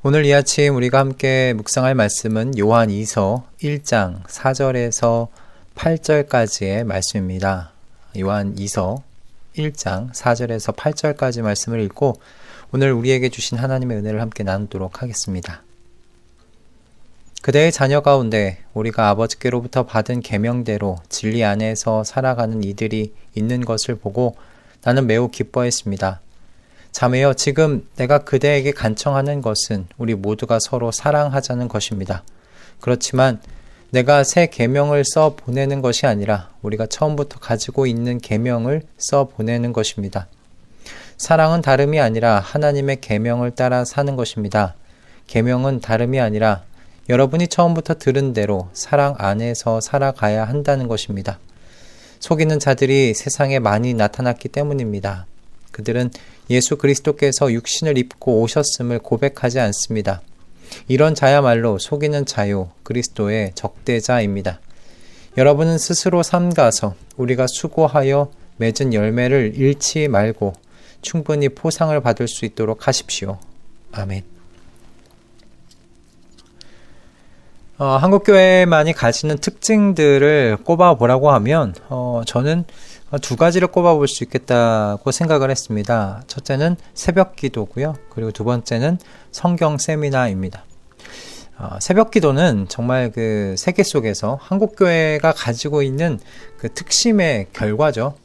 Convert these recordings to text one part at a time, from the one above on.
오늘 이 아침 우리가 함께 묵상할 말씀은 요한 2서 1장 4절에서 8절까지의 말씀입니다. 요한 2서 1장 4절에서 8절까지 말씀을 읽고 오늘 우리에게 주신 하나님의 은혜를 함께 나누도록 하겠습니다. 그대의 자녀 가운데 우리가 아버지께로부터 받은 계명대로 진리 안에서 살아가는 이들이 있는 것을 보고 나는 매우 기뻐했습니다. 자매여, 지금 내가 그대에게 간청하는 것은 우리 모두가 서로 사랑하자는 것입니다. 그렇지만 내가 새 계명을 써 보내는 것이 아니라 우리가 처음부터 가지고 있는 계명을 써 보내는 것입니다. 사랑은 다름이 아니라 하나님의 계명을 따라 사는 것입니다. 계명은 다름이 아니라 여러분이 처음부터 들은 대로 사랑 안에서 살아가야 한다는 것입니다. 속이는 자들이 세상에 많이 나타났기 때문입니다. 그들은 예수 그리스도께서 육신을 입고 오셨음을 고백하지 않습니다. 이런 자야말로 속이는 자요, 그리스도의 적대자입니다. 여러분은 스스로 삼가서 우리가 수고하여 맺은 열매를 잃지 말고 충분히 포상을 받을 수 있도록 하십시오. 아멘. 한국교회만이 가지는 특징들을 꼽아보라고 하면 저는 두 가지를 꼽아볼 수 있겠다고 생각을 했습니다. 첫째는 새벽 기도고요. 그리고 두 번째는 성경 세미나입니다. 새벽 기도는 정말 그 세계 속에서 한국교회가 가지고 있는 그 특심의 결과죠.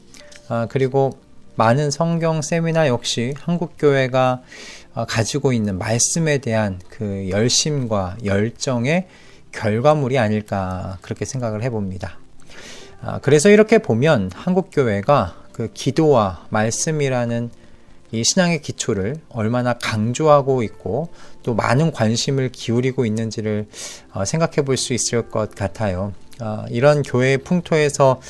그리고 많은 성경 세미나 역시 한국교회가 가지고 있는 말씀에 대한 그 열심과 열정의 결과물이 아닐까 그렇게 생각을 해봅니다. 그래서 이렇게 보면 한국교회가 그 기도와 말씀이라는 이 신앙의 기초를 얼마나 강조하고 있고 또 많은 관심을 기울이고 있는지를 생각해 볼 수 있을 것 같아요. 이런 교회의 풍토에서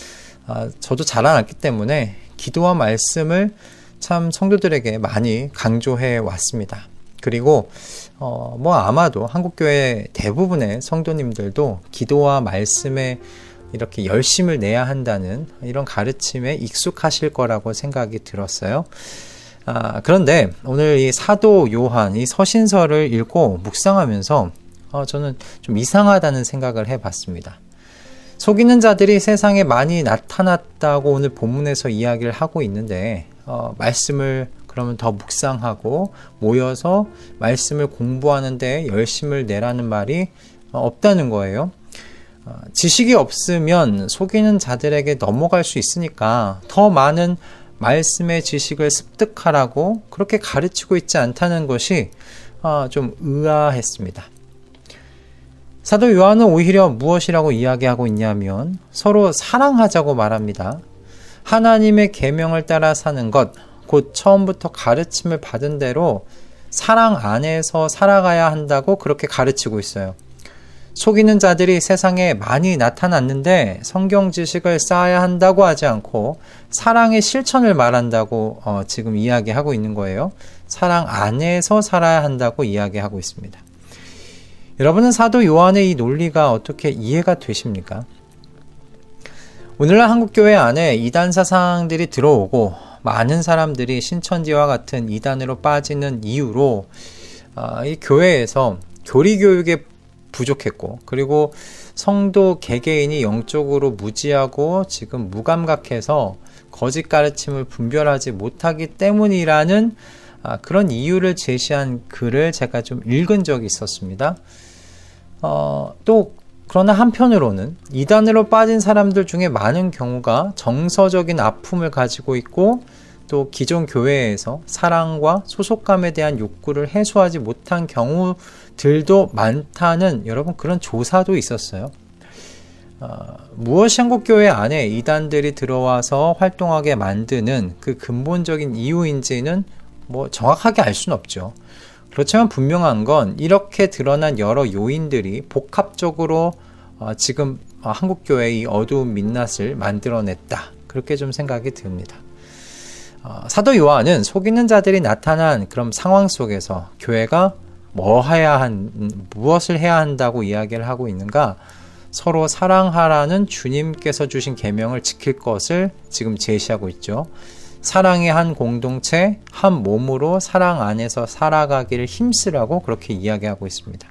저도 자라났기 때문에 기도와 말씀을 참 성도들에게 많이 강조해 왔습니다. 그리고 아마도 한국교회 대부분의 성도님들도 기도와 말씀에 이렇게 열심을 내야 한다는 이런 가르침에 익숙하실 거라고 생각이 들었어요. 그런데 오늘 이 사도 요한 이 서신서를 읽고 묵상하면서 저는 좀 이상하다는 생각을 해봤습니다. 속이는 자들이 세상에 많이 나타났다고 오늘 본문에서 이야기를 하고 있는데 말씀을 그러면 더 묵상하고 모여서 말씀을 공부하는 데 열심을 내라는 말이 없다는 거예요. 지식이 없으면 속이는 자들에게 넘어갈 수 있으니까 더 많은 말씀의 지식을 습득하라고 그렇게 가르치고 있지 않다는 것이 좀 의아했습니다. 사도 요한은 오히려 무엇이라고 이야기하고 있냐면 서로 사랑하자고 말합니다. 하나님의 계명을 따라 사는 것, 곧 처음부터 가르침을 받은 대로 사랑 안에서 살아가야 한다고 그렇게 가르치고 있어요. 속이는 자들이 세상에 많이 나타났는데 성경 지식을 쌓아야 한다고 하지 않고 사랑의 실천을 말한다고 지금 이야기하고 있는 거예요. 사랑 안에서 살아야 한다고 이야기하고 있습니다. 여러분은 사도 요한의 이 논리가 어떻게 이해가 되십니까? 오늘날 한국교회 안에 이단 사상들이 들어오고 많은 사람들이 신천지와 같은 이단으로 빠지는 이유로 이 교회에서 교리교육에 부족했고 그리고 성도 개개인이 영적으로 무지하고 지금 무감각해서 거짓 가르침을 분별하지 못하기 때문이라는 그런 이유를 제시한 글을 제가 좀 읽은 적이 있었습니다. 또 그러나 한편으로는 이단으로 빠진 사람들 중에 많은 경우가 정서적인 아픔을 가지고 있고 또 기존 교회에서 사랑과 소속감에 대한 욕구를 해소하지 못한 경우들도 많다는 여러분 그런 조사도 있었어요. 무엇이 한국교회 안에 이단들이 들어와서 활동하게 만드는 그 근본적인 이유인지는 정확하게 알 수는 없죠. 그렇지만 분명한 건 이렇게 드러난 여러 요인들이 복합적으로 지금 한국교회의 이 어두운 민낯을 만들어냈다. 그렇게 좀 생각이 듭니다. 사도 요한은 속이는 자들이 나타난 그런 상황 속에서 교회가 무엇을 해야 한다고 이야기를 하고 있는가? 서로 사랑하라는 주님께서 주신 계명을 지킬 것을 지금 제시하고 있죠. 사랑의 한 공동체, 한 몸으로 사랑 안에서 살아가기를 힘쓰라고 그렇게 이야기하고 있습니다.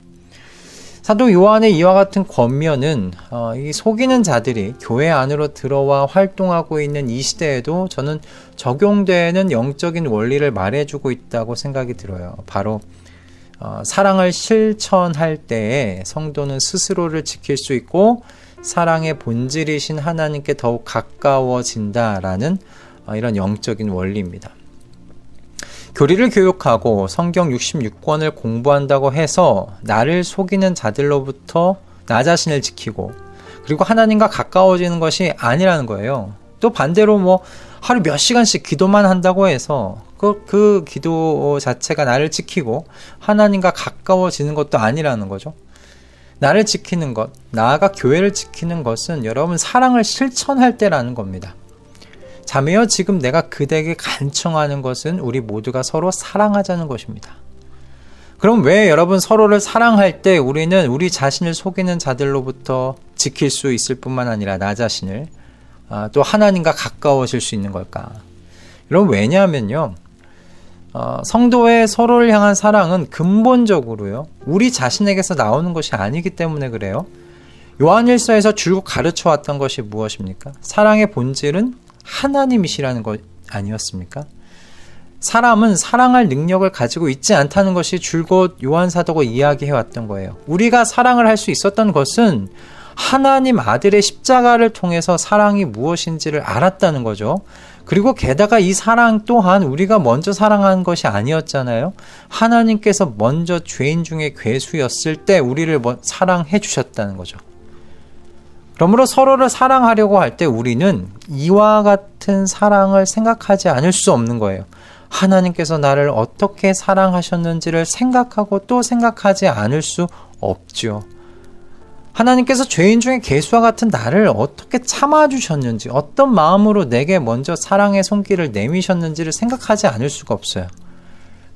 사도 요한의 이와 같은 권면은 이 속이는 자들이 교회 안으로 들어와 활동하고 있는 이 시대에도 저는 적용되는 영적인 원리를 말해주고 있다고 생각이 들어요. 바로 사랑을 실천할 때에 성도는 스스로를 지킬 수 있고 사랑의 본질이신 하나님께 더욱 가까워진다라는 이런 영적인 원리입니다. 교리를 교육하고 성경 66권을 공부한다고 해서 나를 속이는 자들로부터 나 자신을 지키고 그리고 하나님과 가까워지는 것이 아니라는 거예요. 또 반대로 하루 몇 시간씩 기도만 한다고 해서 그 기도 자체가 나를 지키고 하나님과 가까워지는 것도 아니라는 거죠. 나를 지키는 것, 나아가 교회를 지키는 것은 여러분 사랑을 실천할 때라는 겁니다. 자매여, 지금 내가 그대에게 간청하는 것은 우리 모두가 서로 사랑하자는 것입니다. 그럼 왜 여러분 서로를 사랑할 때 우리는 우리 자신을 속이는 자들로부터 지킬 수 있을 뿐만 아니라 나 자신을 또 하나님과 가까워질 수 있는 걸까? 여러분, 왜냐하면요, 성도의 서로를 향한 사랑은 근본적으로요, 우리 자신에게서 나오는 것이 아니기 때문에 그래요. 요한일서에서 줄곧 가르쳐 왔던 것이 무엇입니까? 사랑의 본질은 하나님이시라는 것 아니었습니까? 사람은 사랑할 능력을 가지고 있지 않다는 것이 줄곧 요한 사도가 이야기해 왔던 거예요. 우리가 사랑을 할 수 있었던 것은 하나님 아들의 십자가를 통해서 사랑이 무엇인지를 알았다는 거죠. 그리고 게다가 이 사랑 또한 우리가 먼저 사랑한 것이 아니었잖아요. 하나님께서 먼저 죄인 중에 괴수였을 때 우리를 사랑해 주셨다는 거죠. 그러므로 서로를 사랑하려고 할 때 우리는 이와 같은 사랑을 생각하지 않을 수 없는 거예요. 하나님께서 나를 어떻게 사랑하셨는지를 생각하고 또 생각하지 않을 수 없죠. 하나님께서 죄인 중에 괴수와 같은 나를 어떻게 참아주셨는지, 어떤 마음으로 내게 먼저 사랑의 손길을 내미셨는지를 생각하지 않을 수가 없어요.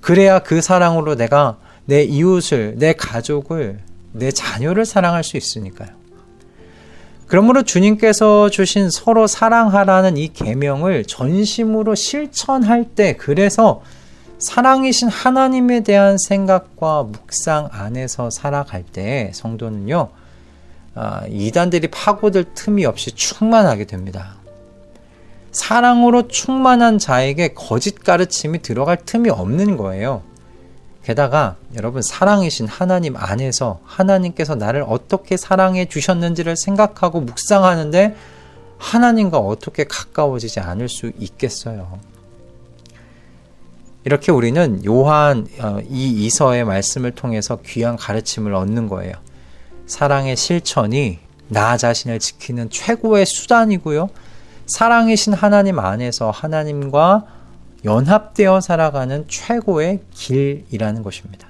그래야 그 사랑으로 내가 내 이웃을, 내 가족을, 내 자녀를 사랑할 수 있으니까요. 그러므로 주님께서 주신 서로 사랑하라는 이 계명을 전심으로 실천할 때, 그래서 사랑이신 하나님에 대한 생각과 묵상 안에서 살아갈 때 성도는요, 이단들이 파고들 틈이 없이 충만하게 됩니다. 사랑으로 충만한 자에게 거짓 가르침이 들어갈 틈이 없는 거예요. 게다가 여러분, 사랑이신 하나님 안에서 하나님께서 나를 어떻게 사랑해 주셨는지를 생각하고 묵상하는데 하나님과 어떻게 가까워지지 않을 수 있겠어요. 이렇게 우리는 요한 이 이서의 말씀을 통해서 귀한 가르침을 얻는 거예요. 사랑의 실천이 나 자신을 지키는 최고의 수단이고요, 사랑이신 하나님 안에서 하나님과 연합되어 살아가는 최고의 길이라는 것입니다.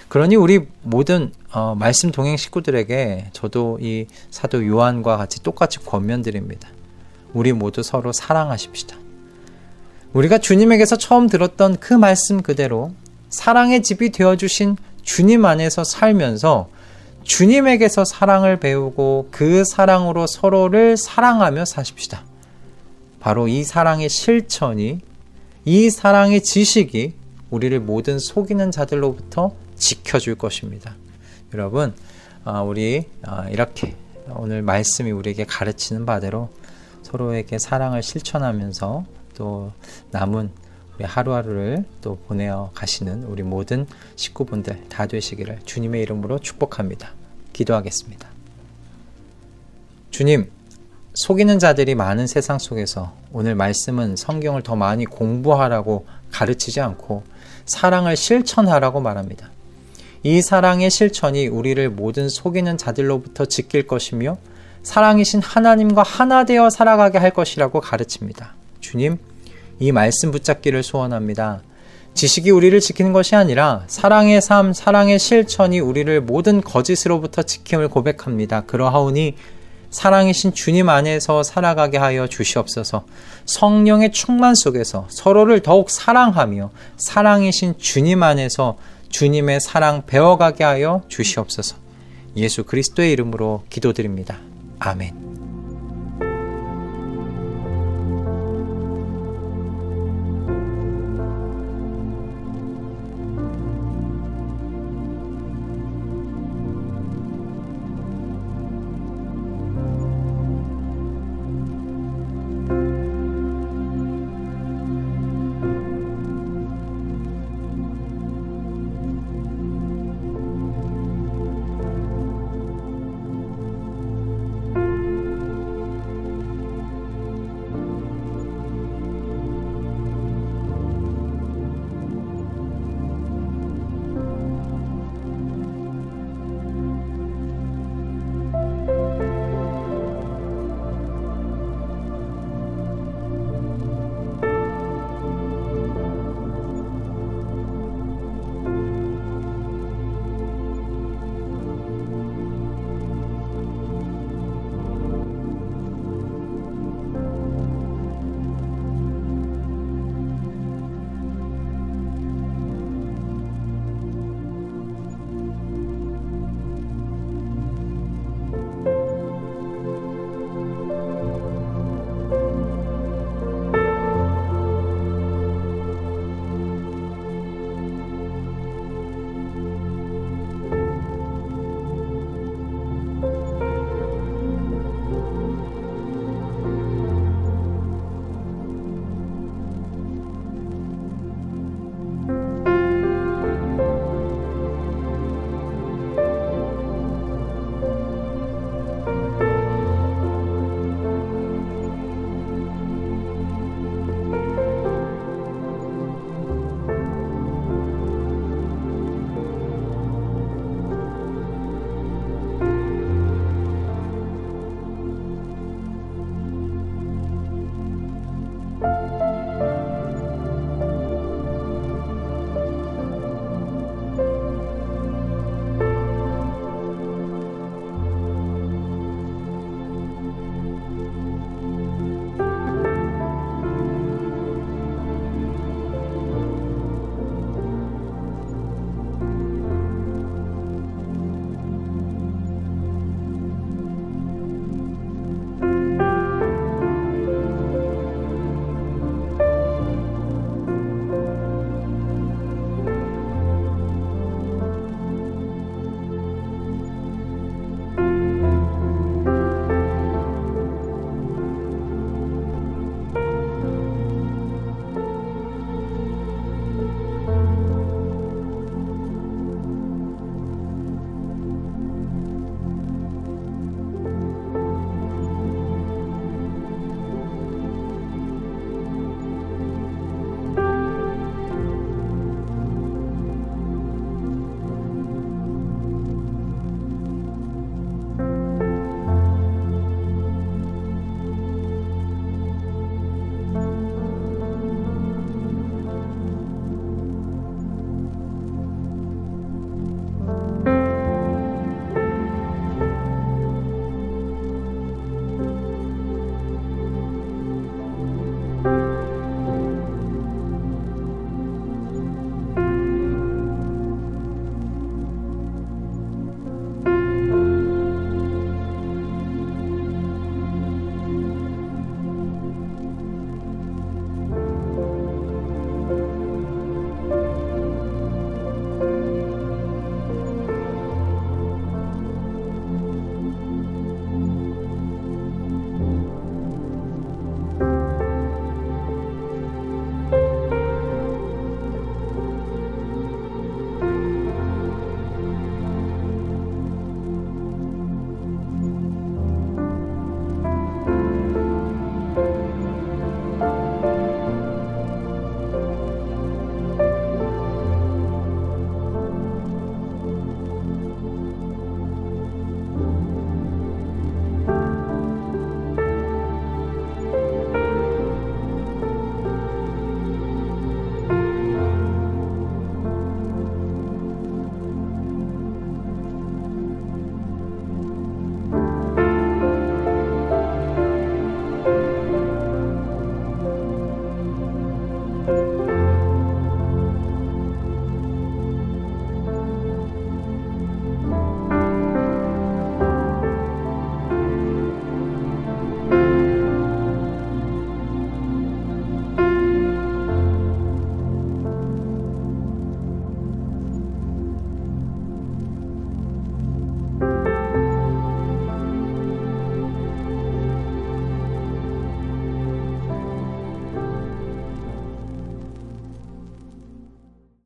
그러니 우리 모든 말씀 동행 식구들에게 저도 이 사도 요한과 같이 똑같이 권면드립니다. 우리 모두 서로 사랑하십시다. 우리가 주님에게서 처음 들었던 그 말씀 그대로 사랑의 집이 되어주신 주님 안에서 살면서 주님에게서 사랑을 배우고 그 사랑으로 서로를 사랑하며 사십시다. 바로 이 사랑의 실천이, 이 사랑의 지식이 우리를 모든 속이는 자들로부터 지켜줄 것입니다. 여러분, 우리 이렇게 오늘 말씀이 우리에게 가르치는 바대로 서로에게 사랑을 실천하면서 또 남은 우리 하루하루를 또 보내어 가시는 우리 모든 식구분들 다 되시기를 주님의 이름으로 축복합니다. 기도하겠습니다. 주님, 속이는 자들이 많은 세상 속에서 오늘 말씀은 성경을 더 많이 공부하라고 가르치지 않고 사랑을 실천하라고 말합니다. 이 사랑의 실천이 우리를 모든 속이는 자들로부터 지킬 것이며 사랑이신 하나님과 하나 되어 살아가게 할 것이라고 가르칩니다. 주님, 이 말씀 붙잡기를 소원합니다. 지식이 우리를 지키는 것이 아니라 사랑의 삶, 사랑의 실천이 우리를 모든 거짓으로부터 지킴을 고백합니다. 그러하오니 사랑이신 주님 안에서 살아가게 하여 주시옵소서. 성령의 충만 속에서 서로를 더욱 사랑하며 사랑이신 주님 안에서 주님의 사랑 배워가게 하여 주시옵소서. 예수 그리스도의 이름으로 기도드립니다. 아멘.